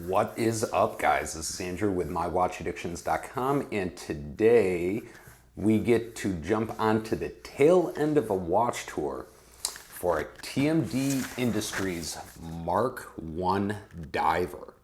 What is up, guys? This is Andrew with mywatchaddictions.com, and today we get to jump onto the tail end of a watch tour for a TMD Industries Mark I diver.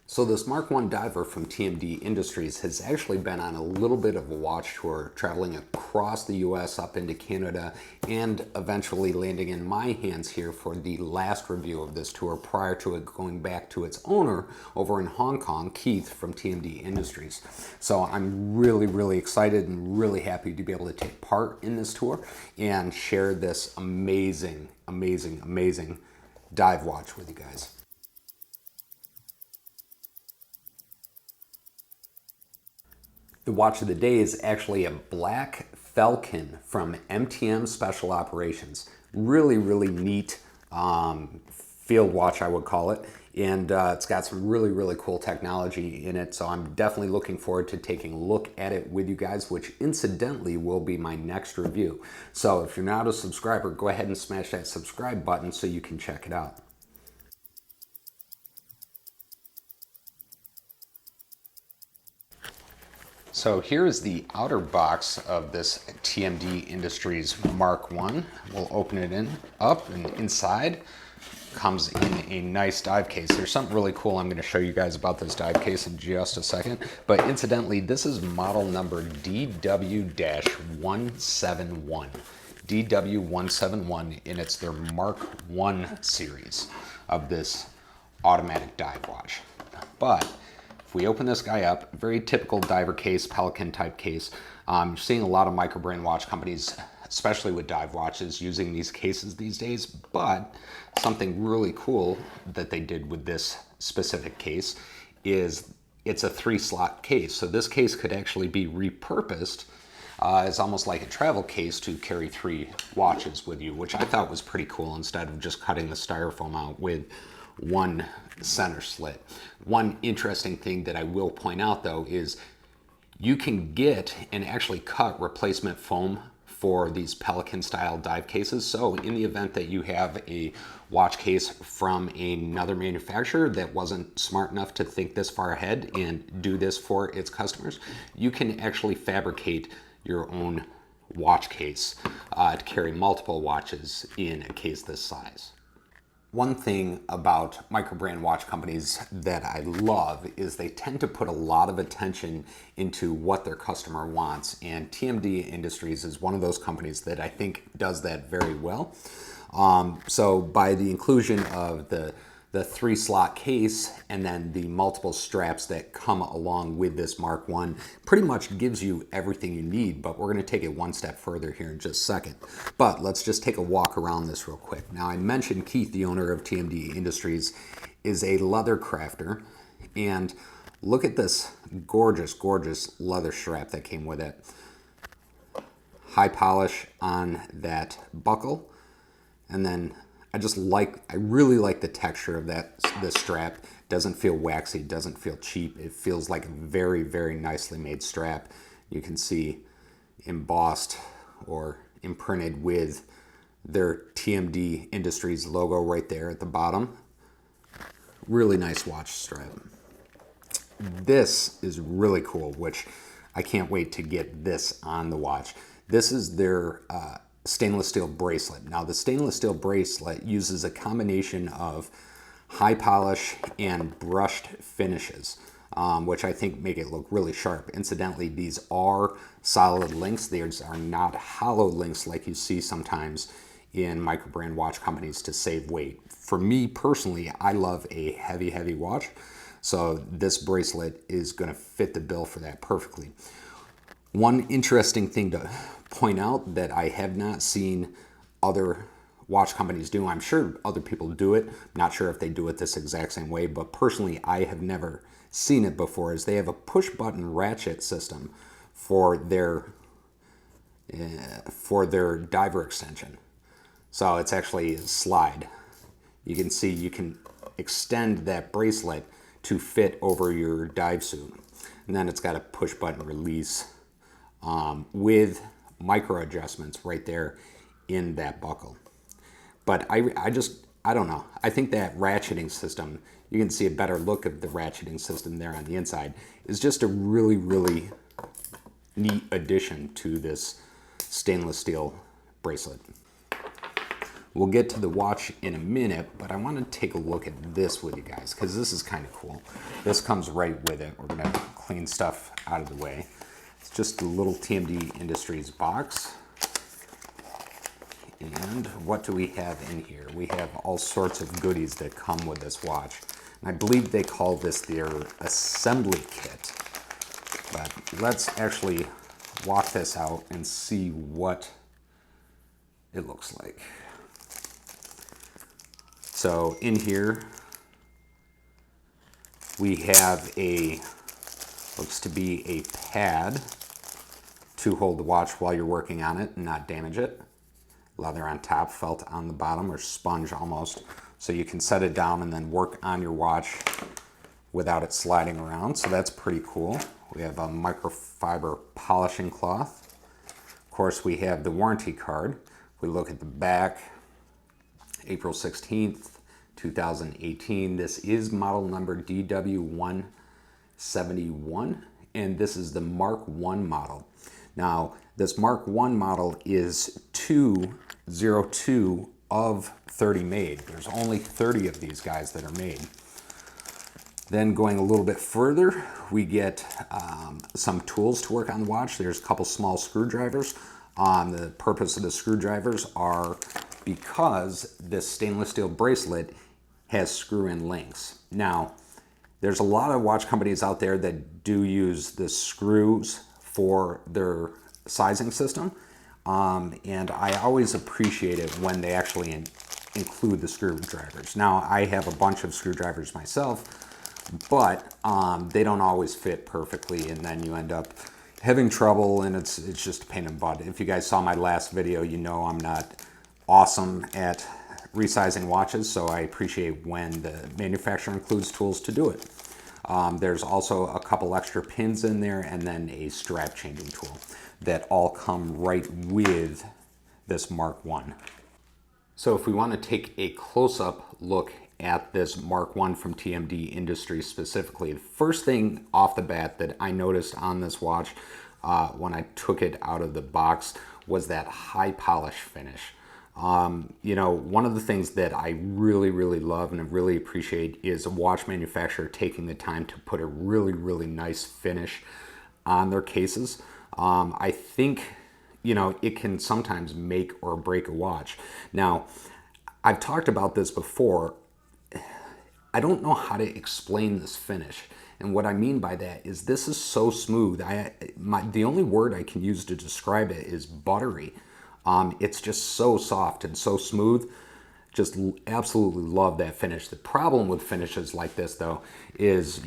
So this Mark I diver from TMD Industries has actually been on a little bit of a watch tour, traveling across the US up into Canada and eventually landing in my hands here for the last review of this tour prior to it going back to its owner over in Hong Kong, Keith from TMD Industries. So I'm really excited and really happy to be able to take part in this tour and share this amazing dive watch with you guys. The watch of the day is actually a black Falcon from MTM Special Operations. Really neat field watch, I would call it. And it's got some really cool technology in it. So I'm definitely looking forward to taking a look at it with you guys, which incidentally will be my next review. So if you're not a subscriber, go ahead and smash that subscribe button so you can check it out. So here is the outer box of this TMD Industries Mark I. We'll open it up, and inside comes in a nice dive case. There's something really cool I'm going to show you guys about this dive case in just a second. But incidentally, this is model number DW-171. DW-171, and it's their Mark I series of this automatic dive watch. But if we open this guy up, very typical diver case, Pelican type case. You're seeing a lot of microbrand watch companies, especially with dive watches, using these cases these days. But something really cool that they did with this specific case is it's a 3-slot case. So this case could actually be repurposed as almost like a travel case to carry 3 watches with you, which I thought was pretty cool, instead of just cutting the styrofoam out with one center slit. One interesting thing that I will point out though is you can get and actually cut replacement foam for these Pelican style dive cases. So in the event that you have a watch case from another manufacturer that wasn't smart enough to think this far ahead and do this for its customers, you can actually fabricate your own watch case to carry multiple watches in a case this size. One thing about microbrand watch companies that I love is they tend to put a lot of attention into what their customer wants, and TMD Industries is one of those companies that I think does that very well. So by the inclusion of the 3-slot case and then the multiple straps that come along with this Mark I pretty much gives you everything you need, but we're going to take it one step further here in just a second. But let's just take a walk around this real quick. Now, I mentioned Keith, the owner of TMD Industries, is a leather crafter, and look at this gorgeous leather strap that came with it. High polish on that buckle, and then I really like the texture of this strap. Doesn't feel waxy, doesn't feel cheap. It feels like a very nicely made strap. You can see embossed or imprinted with their TMD Industries logo right there at the bottom. Really nice watch strap. This is really cool, which I can't wait to get this on the watch. This is their stainless steel bracelet. Now, the stainless steel bracelet uses a combination of high polish and brushed finishes, which I think make it look really sharp. Incidentally, these are solid links. They are not hollow links like you see sometimes in microbrand watch companies to save weight. For me personally, I love a heavy watch, so this bracelet is going to fit the bill for that perfectly. One interesting thing to point out that I have not seen other watch companies do, I'm sure other people do it, not sure if they do it this exact same way, but personally I have never seen it before, is they have a push button ratchet system for their diver extension. So it's actually a slide. You can see you can extend that bracelet to fit over your dive suit, and then it's got a push button release with micro adjustments right there in that buckle. But I I don't know. I think that ratcheting system, you can see a better look of the ratcheting system there on the inside, is just a really, really neat addition to this stainless steel bracelet. We'll get to the watch in a minute, but I want to take a look at this with you guys because this is kind of cool. This comes right with it. We're going to clean stuff out of the way. It's just a little TMD Industries box. And what do we have in here? We have all sorts of goodies that come with this watch. And I believe they call this their assembly kit. But let's actually walk this out and see what it looks like. So in here, we have looks to be a pad to hold the watch while you're working on it and not damage it. Leather on top, felt on the bottom, or sponge almost. So you can set it down and then work on your watch without it sliding around. So that's pretty cool. We have a microfiber polishing cloth. Of course, we have the warranty card. If we look at the back, April 16th, 2018. This is model number DW171, and this is the Mark I model. Now, this Mark I model is 202 of 30 made. There's only 30 of these guys that are made. Then going a little bit further, we get some tools to work on the watch. There's a couple small screwdrivers. The purpose of the screwdrivers are because this stainless steel bracelet has screw-in links. Now, there's a lot of watch companies out there that do use the screws for their sizing system, and I always appreciate it when they actually include the screwdrivers. Now, I have a bunch of screwdrivers myself, but they don't always fit perfectly, and then you end up having trouble, and it's just a pain in the butt. If you guys saw my last video, you know I'm not awesome at resizing watches, so I appreciate when the manufacturer includes tools to do it. There's also a couple extra pins in there and then a strap changing tool that all come right with this Mark I. So if we want to take a close-up look at this Mark I from TMD Industries specifically, the first thing off the bat that I noticed on this watch when I took it out of the box was that high polish finish. You know, one of the things that I really, really love and I really appreciate is a watch manufacturer taking the time to put a really, really nice finish on their cases. I think, you know, it can sometimes make or break a watch. Now, I've talked about this before. I don't know how to explain this finish. And what I mean by that is this is so smooth. The only word I can use to describe it is buttery. It's just so soft and so smooth. Just absolutely love that finish. The problem with finishes like this, though, is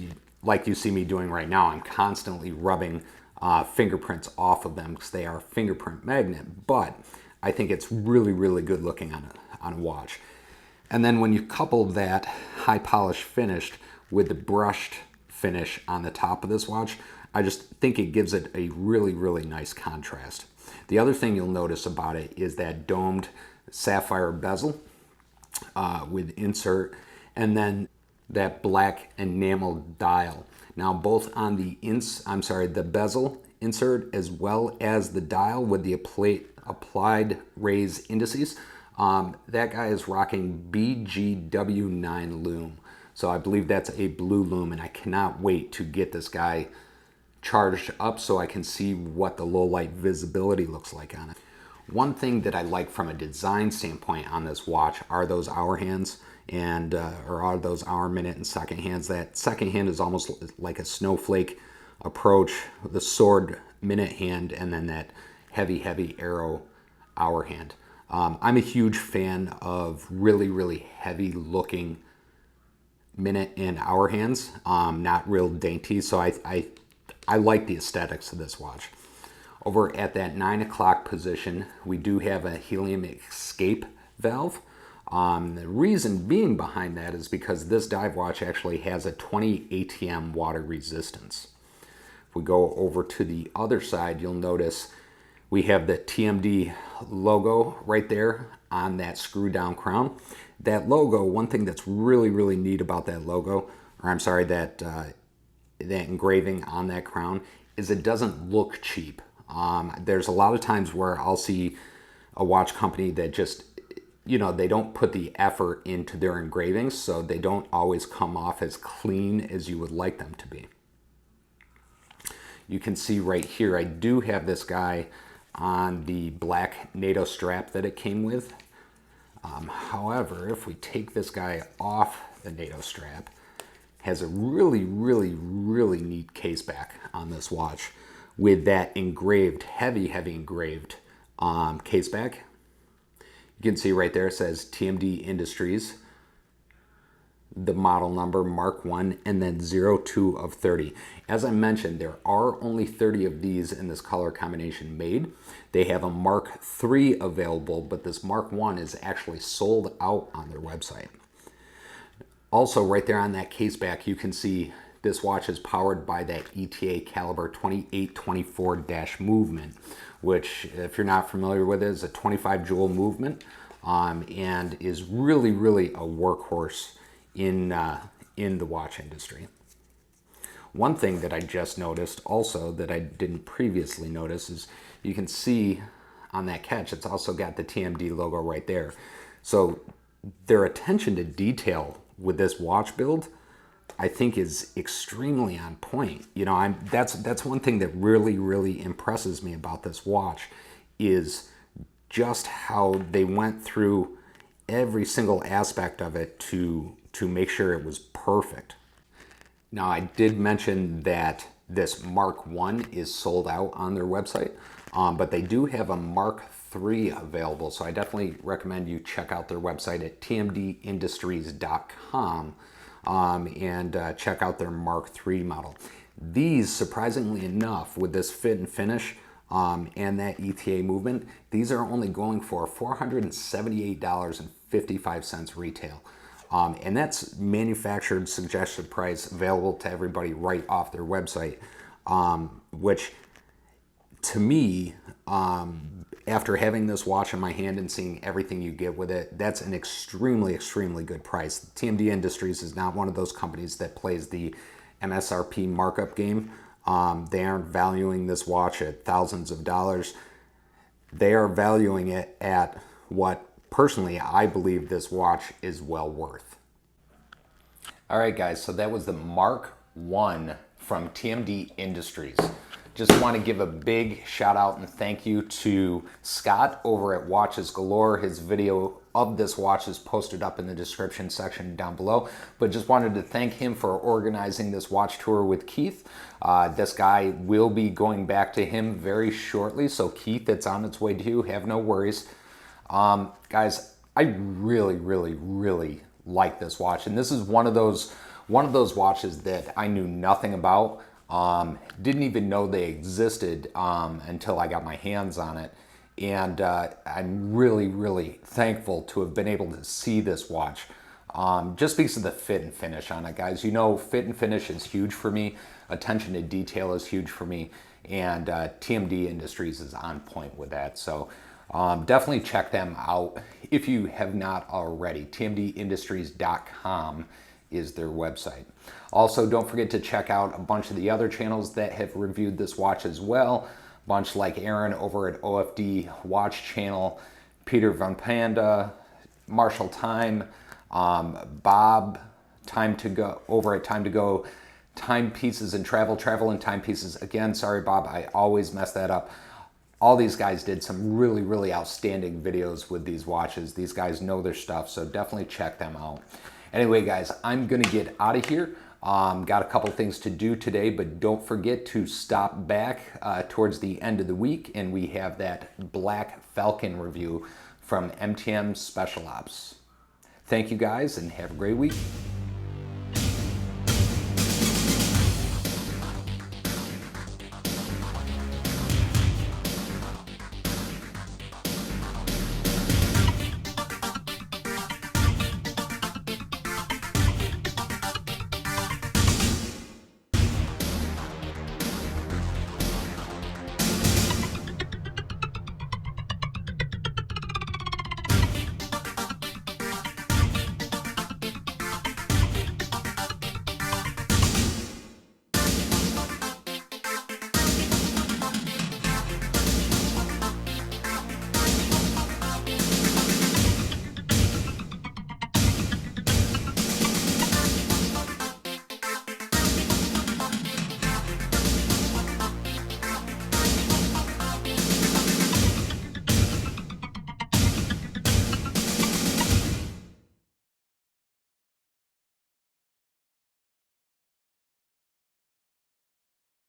like you see me doing right now, I'm constantly rubbing fingerprints off of them because they are a fingerprint magnet, but I think it's really, really good looking on a watch. And then when you couple that high polish finish with the brushed finish on the top of this watch, I just think it gives it a really, really nice contrast. The other thing you'll notice about it is that domed sapphire bezel with insert, and then that black enameled dial. Now, both on the the bezel insert as well as the dial with the applied raise indices, that guy is rocking BGW9 lume. So I believe that's a blue lume, and I cannot wait to get this guy charged up so I can see what the low light visibility looks like on it. One thing that I like from a design standpoint on this watch are those hour hands and or are those hour, minute, and second hands. That second hand is almost like a snowflake approach, the sword minute hand, and then that heavy arrow hour hand. I'm a huge fan of really, really heavy looking minute and hour hands, not real dainty, so I like the aesthetics of this watch. Over at that 9 o'clock position, we do have a helium escape valve. The reason being behind that is because this dive watch actually has a 20 ATM water resistance. If we go over to the other side, you'll notice we have the TMD logo right there on that screw down crown. That logo, one thing that's really, really neat about that logo, or I'm sorry, that engraving on that crown, is it doesn't look cheap. There's a lot of times where I'll see a watch company that just, they don't put the effort into their engravings, so they don't always come off as clean as you would like them to be. You can see right here, I do have this guy on the black NATO strap that it came with. However, if we take this guy off the NATO strap, has a really, really, really neat case back on this watch with that engraved, heavy engraved case back. You can see right there it says TMD Industries, the model number Mark 1, and then 02 of 30. As I mentioned, there are only 30 of these in this color combination made. They have a Mark 3 available, but this Mark 1 is actually sold out on their website. Also, right there on that case back, you can see this watch is powered by that ETA caliber 2824 movement, which, if you're not familiar with it, is a 25 joule movement, and is really, really a workhorse in the watch industry. One thing that I just noticed also that I didn't previously notice is you can see on that catch, it's also got the TMD logo right there. So their attention to detail with this watch build, I think, is extremely on point. That's one thing that really, really impresses me about this watch, is just how they went through every single aspect of it to make sure it was perfect. Now, I did mention that this Mark 1 is sold out on their website, but they do have a Mark 3 available, so I definitely recommend you check out their website at tmdindustries.com and check out their Mark 3 model. These, surprisingly enough, with this fit and finish and that ETA movement, these are only going for $478.55 retail. And that's manufactured suggested price, available to everybody right off their website, which to me, after having this watch in my hand and seeing everything you get with it, that's an extremely, extremely good price. TMD Industries is not one of those companies that plays the MSRP markup game. They aren't valuing this watch at thousands of dollars. They are valuing it at what, personally, I believe this watch is well worth. All right, guys, so that was the Mark 1 from TMD Industries. Just want to give a big shout out and thank you to Scott over at Watches Galore. His video of this watch is posted up in the description section down below, but just wanted to thank him for organizing this watch tour with Keith. This guy will be going back to him very shortly, so Keith, it's on its way to you. Have no worries. Guys, I really, really, really like this watch, and this is one of those watches that I knew nothing about. Didn't even know they existed until I got my hands on it. And I'm really, really thankful to have been able to see this watch just because of the fit and finish on it, guys. Fit and finish is huge for me. Attention to detail is huge for me. And TMD Industries is on point with that. So definitely check them out if you have not already. TMDindustries.com is their website. Also, don't forget to check out a bunch of the other channels that have reviewed this watch as well. A bunch like Aaron over at OFD Watch Channel, Peter Van Panda, Marshall Time, Bob Time to Go over at Time to Go, Timepieces and Travel and Timepieces. Again, sorry Bob, I always mess that up. All these guys did some really, really outstanding videos with these watches. These guys know their stuff, so definitely check them out. Anyway, guys, I'm gonna get out of here. Got a couple things to do today, but don't forget to stop back towards the end of the week, and we have that Black Falcon review from MTM Special Ops. Thank you guys, and have a great week.